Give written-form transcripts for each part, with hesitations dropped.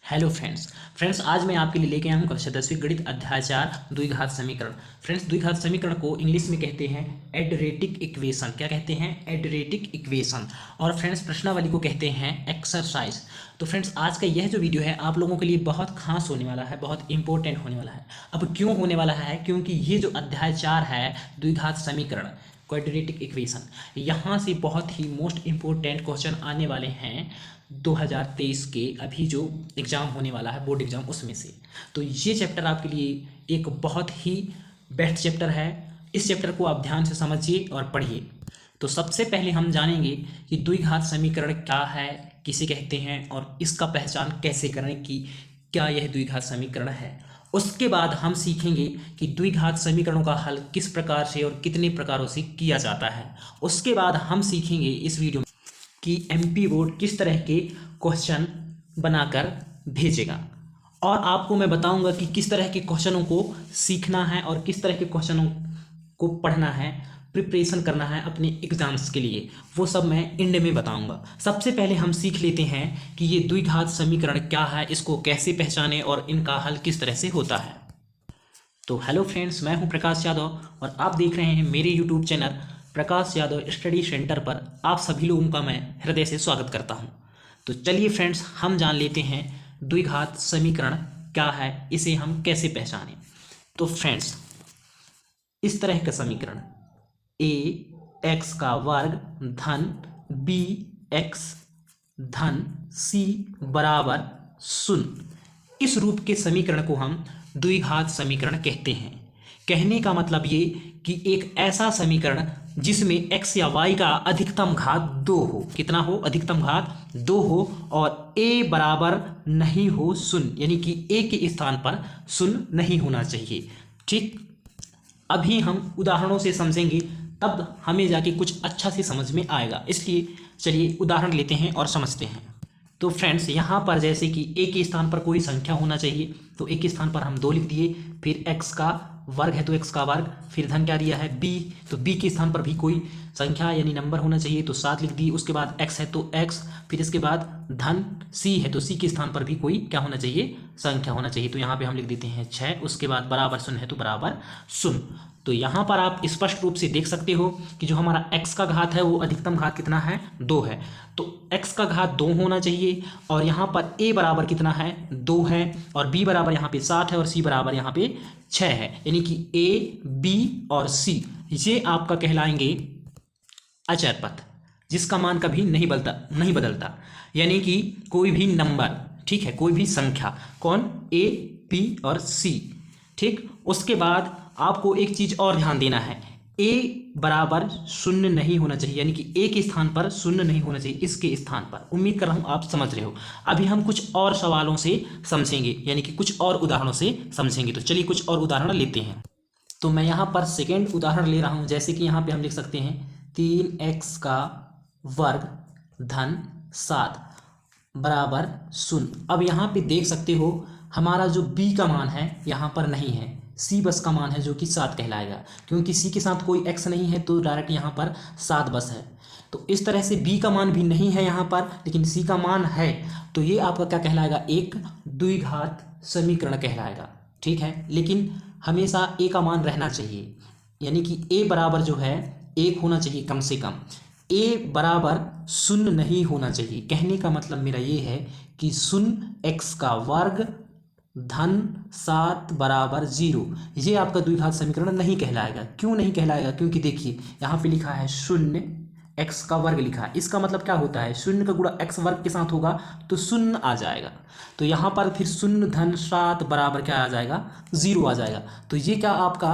Hello friends आज मैं आपके लिए लेके आया हूँ कक्षा 10वीं गणित अध्याय 4 द्विघात समीकरण। फ्रेंड्स द्विघात समीकरण को इंग्लिश में कहते हैं एडरेटिक इक्वेशन। क्या कहते हैं? एडरेटिक इक्वेशन। और फ्रेंड्स प्रश्नावली को कहते हैं एक्सरसाइज। तो फ्रेंड्स आज का यह जो वीडियो है आप लोगों के लिए बहुत खास होने वाला है, बहुत इंपॉर्टेंट होने वाला है। अब क्यों होने वाला है? क्योंकि ये जो अध्याय 4 है द्विघात समीकरण क्वाड्रेटिक इक्वेशन, यहाँ से बहुत ही मोस्ट इम्पोर्टेंट क्वेश्चन आने वाले हैं 2023 के अभी जो एग्ज़ाम होने वाला है बोर्ड एग्ज़ाम उसमें से। तो ये चैप्टर आपके लिए एक बहुत ही बेस्ट चैप्टर है। इस चैप्टर को आप ध्यान से समझिए और पढ़िए। तो सबसे पहले हम जानेंगे कि द्विघात समीकरण क्या है, किसे कहते हैं और इसका पहचान कैसे करें कि क्या यह द्विघात समीकरण है। उसके बाद हम सीखेंगे कि द्विघात समीकरणों का हल किस प्रकार से और कितने प्रकारों से किया जाता है। उसके बाद हम सीखेंगे इस वीडियो में कि एमपी बोर्ड किस तरह के क्वेश्चन बनाकर भेजेगा, और आपको मैं बताऊंगा कि किस तरह के क्वेश्चनों को सीखना है और किस तरह के क्वेश्चनों को पढ़ना है, प्रिपरेशन करना है अपने एग्जाम्स के लिए। वो सब मैं एंड में बताऊंगा। सबसे पहले हम सीख लेते हैं कि ये द्विघात समीकरण क्या है, इसको कैसे पहचाने और इनका हल किस तरह से होता है। तो हेलो फ्रेंड्स, मैं हूं प्रकाश यादव और आप देख रहे हैं मेरे YouTube channel Prakash Yadav study centre पर। आप सभी लोगों का मैं हृदय से स्वागत करता हूं। तो चलिए फ्रेंड्स हम जान लेते हैं द्विघात समीकरण क्या है, इसे हम कैसे पहचानें। तो फ्रेंड्स इस तरह का समीकरण ए एक्स का वर्ग धन बी एक्स धन सी बराबर शून्य, इस रूप के समीकरण को हम द्विघात समीकरण कहते हैं। कहने का मतलब ये कि एक ऐसा समीकरण जिसमें x या y का अधिकतम घात 2 हो। कितना हो? अधिकतम घात 2 हो और a बराबर नहीं हो शून्य, यानी कि a के स्थान पर शून्य नहीं होना चाहिए। ठीक, अभी हम उदाहरणों से समझेंगे तब हमें जाके कुछ अच्छा से समझ में आएगा। इसलिए चलिए उदाहरण लेते हैं और समझते हैं। तो फ्रेंड्स यहाँ पर जैसे कि a के स्थान पर कोई संख्या होना चाहिए, तो a के स्थान पर हम 2 लिख दिए। फिर x का वर्ग है तो x का वर्ग, फिर धन क्या दिया है b, तो b के स्थान पर भी कोई संख्या यानी नंबर होना चाहिए, तो 7 लिख दी। उसके बाद x है तो x, फिर इसके बाद धन c है तो c के स्थान पर भी कोई क्या होना चाहिए? संख्या होना चाहिए। तो यहाँ पे हम लिख देते हैं 6। उसके बाद बराबर शून्य है तो बराबर शून्य। तो यहाँ पर आप स्पष्ट रूप से देख सकते हो कि जो हमारा x का घात है वो अधिकतम घात कितना है? 2 है। तो x का घात 2 होना चाहिए और यहाँ पर a बराबर कितना है? 2 है, और b बराबर यहाँ पे 7 है और c बराबर यहाँ पे 6 है, यानी कि a b और c ये आपका कहलाएंगे अचर पद जिसका मान कभी नहीं बदलता, यानी कि कोई भी नंबर, ठीक है, कोई भी संख्या। कौन? a b और c। ठीक, उसके बाद आपको एक चीज और ध्यान देना है, a बराबर शून्य नहीं होना चाहिए, यानी कि a के स्थान पर शून्य नहीं होना चाहिए, इसके स्थान पर। उम्मीद कर रहा हूं आप समझ रहे हो। अभी हम कुछ और सवालों से समझेंगे, यानी कि कुछ और उदाहरणों से समझेंगे। तो चलिए कुछ और उदाहरण लेते हैं। तो मैं यहाँ पर सेकेंड उदाहरण ले रहा हूँ। जैसे कि यहाँ पे हम लिख सकते हैं 3x का वर्ग धन 7 बराबर शून्य। अब यहाँ पे देख सकते हो हमारा जो b का मान है यहाँ पर नहीं है, c बस का मान है जो कि 7 कहलाएगा। क्योंकि c के साथ कोई x नहीं है तो डायरेक्ट यहाँ पर 7 बस है। तो इस तरह से b का मान भी नहीं है यहाँ पर, लेकिन c का मान है, तो ये आपका क्या कहलाएगा? एक द्विघात समीकरण कहलाएगा। ठीक है, लेकिन हमेशा a का मान रहना चाहिए, यानी कि a बराबर जो है 1 होना चाहिए कम से कम। a बराबर शून्य नहीं होना चाहिए। कहने का मतलब मेरा ये है कि शून्य x का वर्ग धन 7 बराबर 0, ये आपका द्विघात समीकरण नहीं कहलाएगा। क्यों नहीं कहलाएगा? क्योंकि देखिए यहाँ पे लिखा है शून्य x का वर्ग लिखा है, इसका मतलब क्या होता है? शून्य का गुणा x वर्ग के साथ होगा तो शून्य आ जाएगा। तो यहाँ पर फिर शून्य धन 7 बराबर क्या आ जाएगा? 0 आ जाएगा। तो ये क्या आपका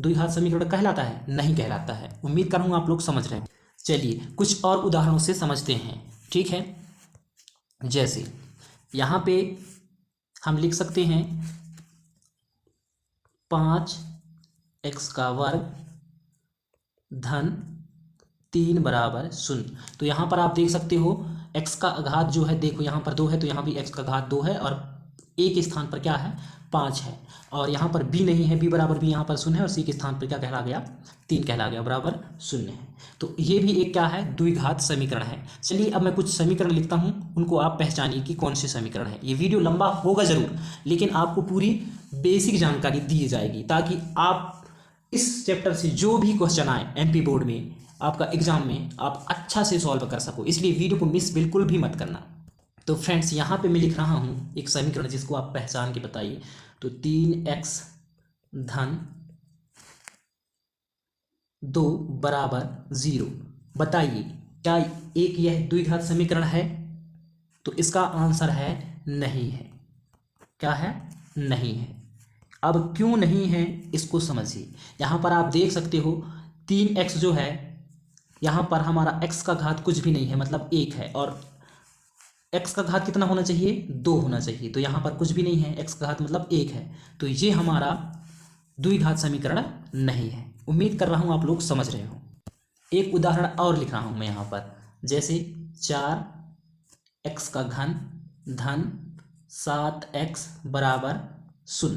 द्विघात समीकरण कहलाता है? नहीं कहलाता है। उम्मीद करूँगा आप लोग समझ रहे हैं। चलिए कुछ और उदाहरणों से समझते हैं। ठीक है, जैसे यहाँ पे हम लिख सकते हैं 5x का वर्ग धन 3 बराबर शून्य। तो यहाँ पर आप देख सकते हो x का घात जो है, देखो यहाँ पर 2 है तो यहाँ भी x का घात 2 है और ए के स्थान पर क्या है 5 है, और यहाँ पर बी नहीं है, बी बराबर बी यहाँ पर 0 है, और सी के स्थान पर क्या कहला गया 3 कहला गया, बराबर 0 है। तो ये भी एक क्या है द्विघात समीकरण है। चलिए अब मैं कुछ समीकरण लिखता हूँ, उनको आप पहचानिए कि कौन से समीकरण है। ये वीडियो लंबा होगा जरूर, लेकिन आपको पूरी बेसिक जानकारी दी जाएगी ताकि आप इस चैप्टर से जो भी क्वेश्चन आए एमपी बोर्ड में, आपका एग्जाम में, आप अच्छा से सॉल्व कर सको। इसलिए वीडियो को मिस बिल्कुल भी मत करना। तो फ्रेंड्स यहाँ पे मैं लिख रहा हूँ एक समीकरण जिसको आप पहचान के बताइए। तो 3x धन 2 बराबर 0, बताइए क्या एक यह द्विघात समीकरण है? तो इसका आंसर है नहीं है। क्या है? नहीं है। अब क्यों नहीं है इसको समझिए। यहाँ पर आप देख सकते हो 3x जो है, यहाँ पर हमारा x का घात कुछ भी नहीं है, मतलब 1 है, और x का घात कितना होना चाहिए 2 होना चाहिए। तो यहाँ पर कुछ भी नहीं है, x का घात मतलब 1 है। तो ये हमारा द्विघात समीकरण नहीं है। उम्मीद कर रहा हूँ आप लोग समझ रहे हो। एक उदाहरण और लिख रहा हूँ मैं यहाँ पर, जैसे 4x का घन धन 7x बराबर 0,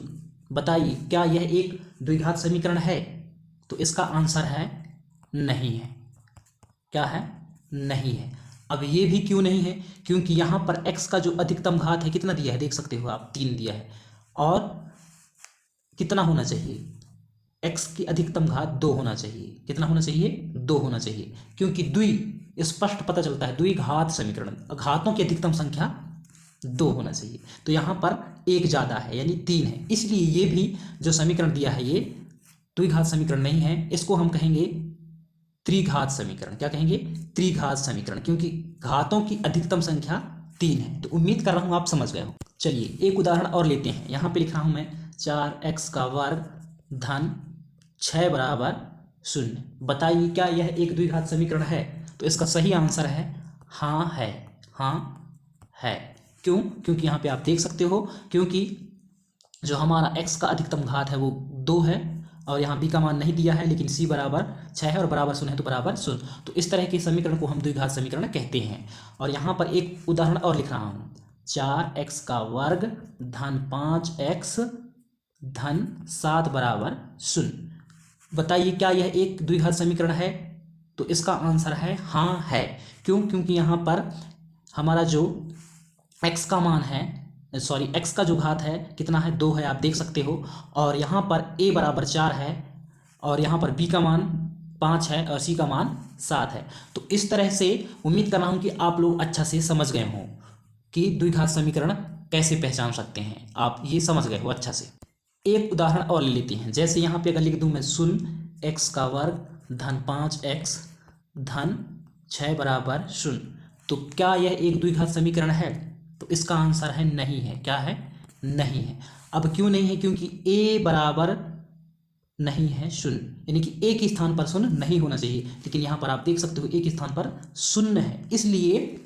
बताइए क्या यह एक द्विघात समीकरण है? तो इसका आंसर है नहीं है। क्या है? नहीं है। अब ये भी क्यों नहीं है? क्योंकि यहाँ पर x का जो अधिकतम घात है कितना दिया है, देख सकते हो आप 3 दिया है, और कितना होना चाहिए, x की अधिकतम घात 2 होना चाहिए। कितना होना चाहिए? 2 होना चाहिए, क्योंकि द्वि स्पष्ट पता चलता है द्विघात समीकरण, घातों की अधिकतम संख्या 2 होना चाहिए। तो यहाँ पर 1 ज़्यादा है यानी 3 है, इसलिए ये भी जो समीकरण दिया है ये द्विघात समीकरण नहीं है, इसको हम कहेंगे त्रिघात समीकरण। क्या कहेंगे? त्रिघात समीकरण, क्योंकि घातों की अधिकतम संख्या 3 है। तो उम्मीद कर रहा हूँ आप समझ गए हो। चलिए एक उदाहरण और लेते हैं। यहाँ पे लिख रहा हूँ मैं 4x का वर्ग धन 6 बराबर 0, बताइए क्या यह एक द्विघात समीकरण है? तो इसका सही आंसर है हाँ है। हाँ है। क्यों? क्योंकि यहाँ पे आप देख सकते हो, क्योंकि जो हमारा x का अधिकतम घात है वो 2 है, और यहाँ b का मान नहीं दिया है, लेकिन c बराबर 6 है और बराबर 0 है, तो बराबर 0। तो इस तरह के समीकरण को हम द्विघात समीकरण कहते हैं। और यहाँ पर एक उदाहरण और लिख रहा हूँ, 4x का वर्ग धन 5x धन 7 बराबर 0, बताइए क्या यह एक द्विघात समीकरण है? तो इसका आंसर है हाँ है। क्यों? क्योंकि यहाँ पर हमारा जो x का मान है, सॉरी x का जो घात है कितना है 2 है, आप देख सकते हो, और यहाँ पर a बराबर 4 है, और यहाँ पर b का मान 5 है, और c का मान 7 है। तो इस तरह से उम्मीद कर रहा हूँ कि आप लोग अच्छा से समझ गए हों कि द्विघात समीकरण कैसे पहचान सकते हैं। आप ये समझ गए हो अच्छा से। एक उदाहरण और ले लेते हैं। जैसे यहाँ पे अगर लिख दूँ मैं 0x का वर्ग धन 5x धन 6 बराबर 0, तो क्या यह एक द्विघात समीकरण है? तो इसका आंसर है नहीं है। क्या है? नहीं है। अब क्यों नहीं है? क्योंकि a बराबर नहीं है 0, यानी कि a के स्थान पर 0 नहीं होना चाहिए, लेकिन यहाँ पर आप देख सकते हो a के स्थान पर 0 है, इसलिए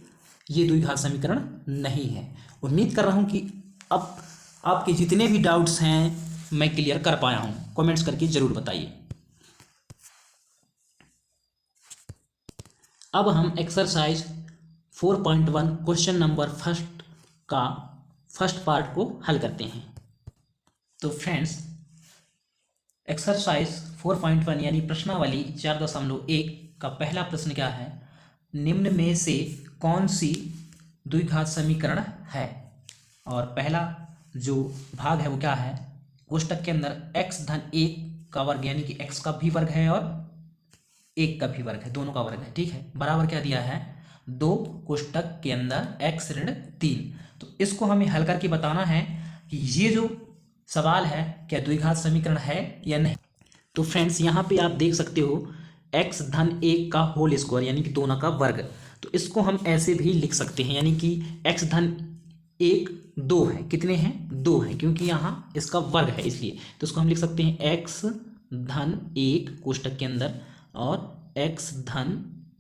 ये द्विघात समीकरण नहीं है। उम्मीद कर रहा हूँ कि अब आपके जितने भी डाउट्स हैं मैं क्लियर कर पाया हूँ। कमेंट्स करके ज़रूर बताइए। अब हम एक्सरसाइज 4.1 क्वेश्चन नंबर फर्स्ट का फर्स्ट पार्ट को हल करते हैं। तो फ्रेंड्स एक्सरसाइज 4.1 यानी प्रश्नावली 4.1 का पहला प्रश्न क्या है, निम्न में से कौन सी द्विघात समीकरण है? और पहला जो भाग है वो क्या है, कोष्टक के अंदर x धन 1 का वर्ग यानी कि x का भी वर्ग है और 1 का भी वर्ग है, दोनों का वर्ग है, ठीक है, बराबर क्या दिया है 2 कोष्टक के अंदर x ऋण 3। तो इसको हमें हल करके बताना है कि ये जो सवाल है क्या द्विघात समीकरण है या नहीं। तो फ्रेंड्स यहाँ पे आप देख सकते हो x धन 1 का होल स्क्वायर यानी कि दोनों का वर्ग, तो इसको हम ऐसे भी लिख सकते हैं, यानी कि x धन 1 2 है, कितने हैं 2 है, क्योंकि यहाँ इसका वर्ग है इसलिए, तो इसको हम लिख सकते हैं x धन 1 कोष्टक के अंदर और x धन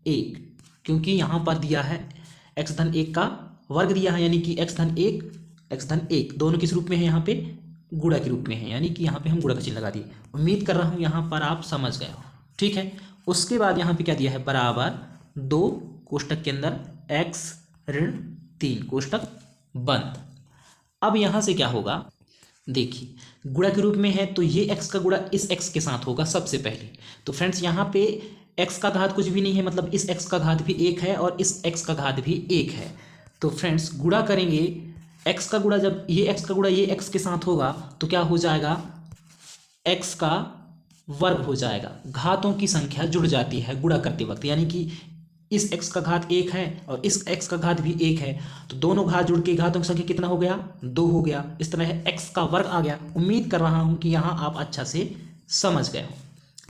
1, क्योंकि यहाँ पर दिया है x धन 1 का वर्ग दिया है, यानी कि x धन 1 दोनों किस रूप में है, यहाँ पे गुणा के रूप में है, यानी कि यहाँ पे हम गुणा का चिन्ह लगा दिए। उम्मीद कर रहा हूँ यहाँ पर आप समझ गए हो, ठीक है। उसके बाद यहाँ पे क्या दिया है, बराबर 2 कोष्टक के अंदर x ऋण 3 कोष्टक बंद। अब यहाँ से क्या होगा, देखिए गुणा के रूप में है तो ये x का गुणा इस x के साथ होगा सबसे पहले। तो फ्रेंड्स यहाँ पे x का घात कुछ भी नहीं है, मतलब इस x का घात भी 1 है और इस x का घात भी 1 है। तो फ्रेंड्स गुणा करेंगे, x का गुणा जब ये x का गुणा ये x के साथ होगा तो क्या हो जाएगा, x का वर्ग हो जाएगा। घातों की संख्या जुड़ जाती है गुणा करते वक्त, यानी कि इस x का घात 1 है और इस x का घात भी 1 है, तो दोनों घात जुड़ के घातों की संख्या कितना हो गया, 2 हो गया। इस तरह x का वर्ग आ गया। उम्मीद कर रहा हूं कि यहां आप अच्छा से समझ गए हो।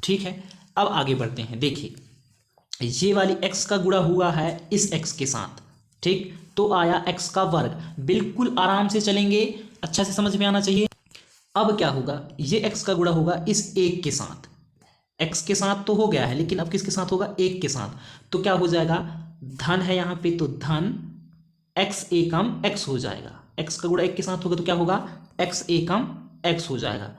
ठीक है, अब आगे बढ़ते हैं। देखिए ये वाली x का गुणा हुआ है इस x के साथ, ठीक, तो आया x का वर्ग। बिल्कुल आराम से चलेंगे, अच्छा से समझ में आना चाहिए। अब क्या होगा, ये x का गुणा होगा इस 1 के साथ, x के साथ तो हो गया है लेकिन अब किसके साथ होगा, 1 के साथ। तो क्या हो जाएगा, धन है यहाँ पे तो धन x एकम x हो जाएगा। x का गुणा 1 के साथ होगा तो क्या होगा, x एकम x हो जाएगा।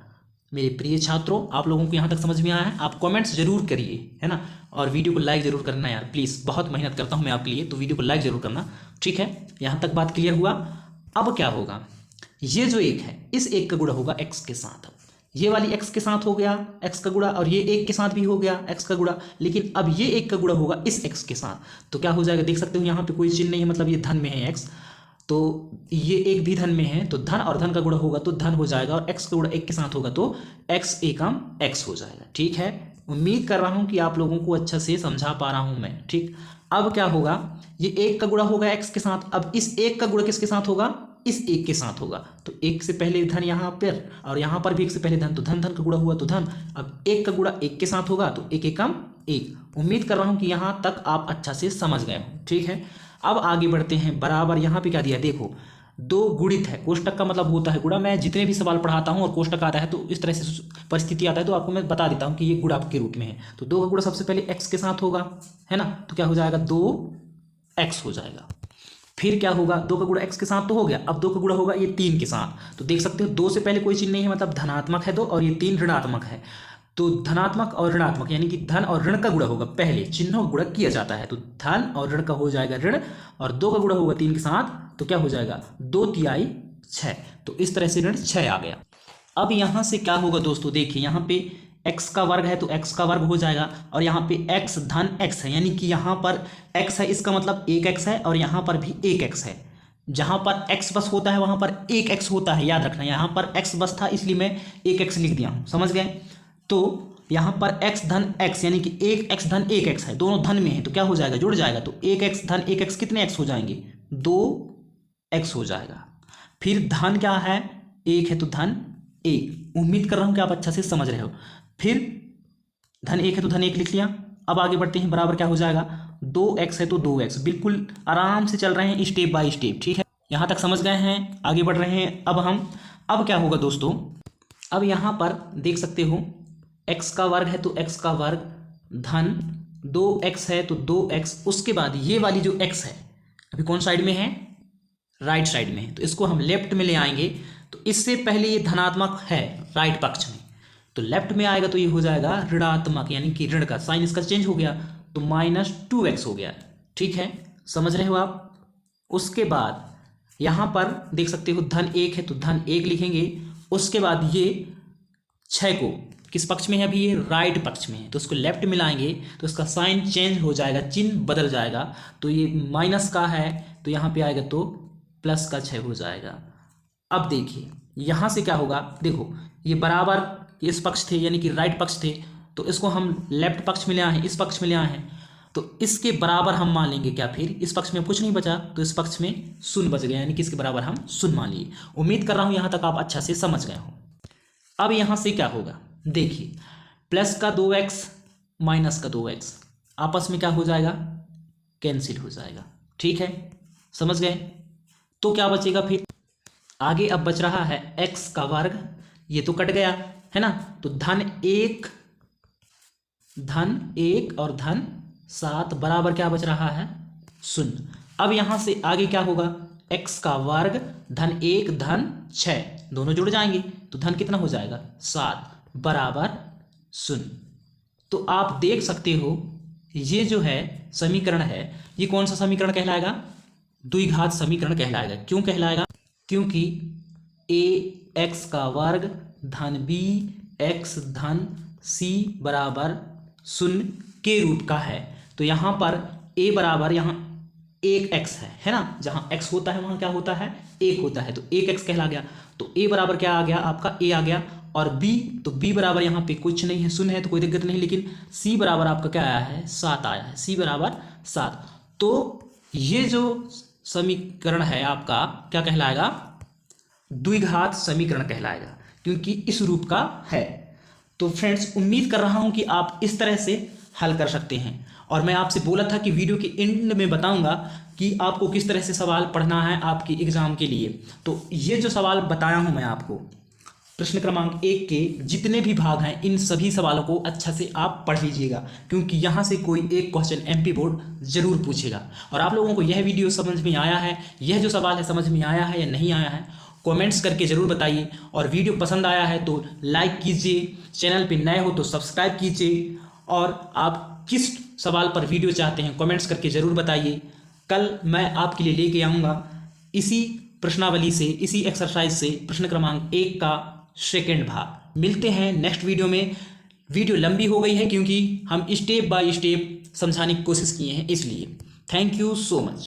मेरे प्रिय छात्रों, आप लोगों को यहाँ तक समझ में आया है? आप कमेंट्स जरूर करिए, है ना, और वीडियो को लाइक जरूर करना यार प्लीज़, बहुत मेहनत करता हूँ मैं आपके लिए, तो वीडियो को लाइक जरूर करना। ठीक है, यहाँ तक बात क्लियर हुआ। अब क्या होगा, ये जो 1 है इस 1 का गुणा होगा x के साथ। ये वाली x के साथ हो गया x का गुणा और ये 1 के साथ भी हो गया x का गुणा, लेकिन अब ये 1 का गुणा होगा इस x के साथ। तो क्या हो जाएगा, देख सकते हो यहाँ पे कोई चिन्ह नहीं है, मतलब ये धन में है x, तो ये 1 भी धन में है तो धन और धन का गुणा होगा तो धन हो जाएगा, और x का गुणा 1 के साथ होगा तो x एकम x हो जाएगा। ठीक है, उम्मीद कर रहा हूँ कि आप लोगों को अच्छा से समझा पा रहा हूँ मैं। ठीक, अब क्या होगा, ये 1 का गुणा होगा x के साथ, अब इस 1 का गुणा किसके साथ होगा, इस 1 के साथ होगा। तो 1 से पहले धन यहाँ पर और यहाँ पर भी 1 से पहले धन, तो धन धन का गुणा हुआ तो धन। अब 1 का गुणा 1 के साथ होगा तो 1 एकम 1। उम्मीद कर रहा हूँ कि यहाँ तक आप अच्छा से समझ गए हो। ठीक है, अब आगे बढ़ते हैं। बराबर यहाँ पे क्या दिया, देखो 2 गुणित है, कोष्टक का मतलब होता है गुणा। मैं जितने भी सवाल पढ़ाता हूँ और कोष्टक आता है तो इस तरह से परिस्थिति आता है तो आपको मैं बता देता हूँ कि ये गुणा के रूप में है। तो 2 का गुणा सबसे पहले x के साथ होगा, है ना, तो क्या हो जाएगा, 2x हो जाएगा। फिर क्या होगा, 2 का गुणा x के साथ तो हो गया, अब 2 का गुणा होगा ये 3 के साथ। तो देख सकते हो 2 से पहले कोई चिन्ह नहीं है, मतलब धनात्मक है 2 और ये 3 ऋणात्मक है। तो धनात्मक और ऋणात्मक यानी कि धन और ऋण का गुणा होगा, पहले चिन्हों का गुणा किया जाता है, तो धन और ऋण का हो जाएगा ऋण, और 2 का गुणा होगा 3 के साथ तो क्या हो जाएगा, 2 तिहाई 6। तो इस तरह से ऋण 6 आ गया। अब यहाँ से क्या होगा दोस्तों, देखिए यहाँ पे x का वर्ग है तो x का वर्ग हो जाएगा, और यहाँ पे x धन x है, यानी कि यहाँ पर x है, इसका मतलब 1x है, और यहाँ पर भी 1x है। जहाँ पर x बस होता है वहाँ पर 1x होता है, याद रखना। यहाँ पर x बस था इसलिए मैं 1x लिख दिया हूँ, समझ गए। तो यहाँ पर x धन x यानी कि 1x धन 1x है, दोनों धन में है तो क्या हो जाएगा, जुड़ जाएगा। तो 1x धन 1x कितने x हो जाएंगे, 2x हो जाएगा। फिर धन क्या है, 1 है तो धन 1। उम्मीद कर रहा हूँ कि आप अच्छा से समझ रहे हो। फिर धन 1 है तो धन 1 लिख लिया। अब आगे बढ़ते हैं, बराबर क्या हो जाएगा, 2x है तो 2x। बिल्कुल आराम से चल रहे हैं स्टेप बाय स्टेप। ठीक है, यहाँ तक समझ गए हैं, आगे बढ़ रहे हैं। अब क्या होगा दोस्तों, अब यहाँ पर देख सकते हो x का वर्ग है तो x का वर्ग धन 2x है तो 2x। उसके बाद ये वाली जो x है अभी कौन साइड में है, राइट साइड में है, तो इसको हम लेफ्ट में ले आएंगे। तो इससे पहले ये धनात्मक है राइट पक्ष में, तो लेफ्ट में आएगा तो ये हो जाएगा ऋणात्मक, यानी कि ऋण का साइन इसका चेंज हो गया तो -2x हो गया। ठीक है, समझ रहे हो आप। उसके बाद यहाँ पर देख सकते हो धन 1 है तो धन 1 लिखेंगे। उसके बाद ये 6 को किस पक्ष में है, अभी ये राइट पक्ष में है, तो उसको लेफ्ट में लाएंगे तो इसका साइन चेंज हो जाएगा, चिन्ह बदल जाएगा। तो ये माइनस का है तो यहाँ पे आएगा तो प्लस का 6 हो जाएगा। अब देखिए यहाँ से क्या होगा, देखो ये बराबर इस पक्ष थे यानी कि राइट पक्ष थे, तो इसको हम लेफ्ट पक्ष में ले आए हैं, इस पक्ष में ले आए हैं, तो इसके बराबर हम मान लेंगे क्या, फिर इस पक्ष में कुछ नहीं बचा तो इस पक्ष में शून्य बच गया, यानी कि इसके बराबर हम शून्य मान लिए। उम्मीद कर रहा हूँ यहाँ तक आप अच्छा से समझ गए हो। अब यहाँ से क्या होगा, देखिए प्लस का 2x माइनस का 2x आपस में क्या हो जाएगा, कैंसिल हो जाएगा। ठीक है, समझ गए। तो क्या बचेगा फिर आगे, अब बच रहा है x का वर्ग, ये तो कट गया है ना, तो धन 1 और धन 7 बराबर क्या बच रहा है, 0। अब यहां से आगे क्या होगा, x का वर्ग धन 1 धन 6 दोनों जुड़ जाएंगे तो धन कितना हो जाएगा, 7 बराबर 0। तो आप देख सकते हो ये जो है समीकरण है, ये कौन सा समीकरण कहलाएगा, द्विघात समीकरण कहलाएगा। क्यों कहलाएगा, क्योंकि ए एक्स का वर्ग धन बी एक्स धन सी बराबर 0 के रूप का है। तो यहाँ पर ए बराबर यहाँ 1x है ना, जहाँ x होता है वहाँ क्या होता है 1 होता है, तो 1x कहला गया। तो a बराबर क्या आ गया आपका a आ गया, और b तो b बराबर यहाँ पे कुछ नहीं है 0 है तो कोई दिक्कत नहीं, लेकिन c बराबर आपका क्या आया है 7 आया है, c बराबर 7। तो ये जो समीकरण है आपका क्या कहलाएगा, द्विघात समीकरण कहलाएगा, क्योंकि इस रूप का है। तो फ्रेंड्स उम्मीद कर रहा हूं कि आप इस तरह से हल कर सकते हैं, और मैं आपसे बोला था कि वीडियो के एंड में बताऊंगा कि आपको किस तरह से सवाल पढ़ना है आपकी एग्जाम के लिए। तो ये जो सवाल बताया हूं मैं आपको, प्रश्न क्रमांक 1 के जितने भी भाग हैं इन सभी सवालों को अच्छा से आप पढ़ लीजिएगा, क्योंकि यहाँ से कोई एक क्वेश्चन एमपी बोर्ड जरूर पूछेगा। और आप लोगों को यह वीडियो समझ में आया है, यह जो सवाल है समझ में आया है या नहीं आया है, कमेंट्स करके ज़रूर बताइए। और वीडियो पसंद आया है तो लाइक कीजिए, चैनल पे नए हो तो सब्सक्राइब कीजिए, और आप किस सवाल पर वीडियो चाहते हैं कमेंट्स करके ज़रूर बताइए। कल मैं आपके लिए लेके आऊँगा इसी प्रश्नावली से, इसी एक्सरसाइज से प्रश्न क्रमांक 1 का सेकेंड भाग। मिलते हैं नेक्स्ट वीडियो में। वीडियो लंबी हो गई है क्योंकि हम स्टेप बाय स्टेप समझाने की कोशिश किए हैं, इसलिए थैंक यू सो मच।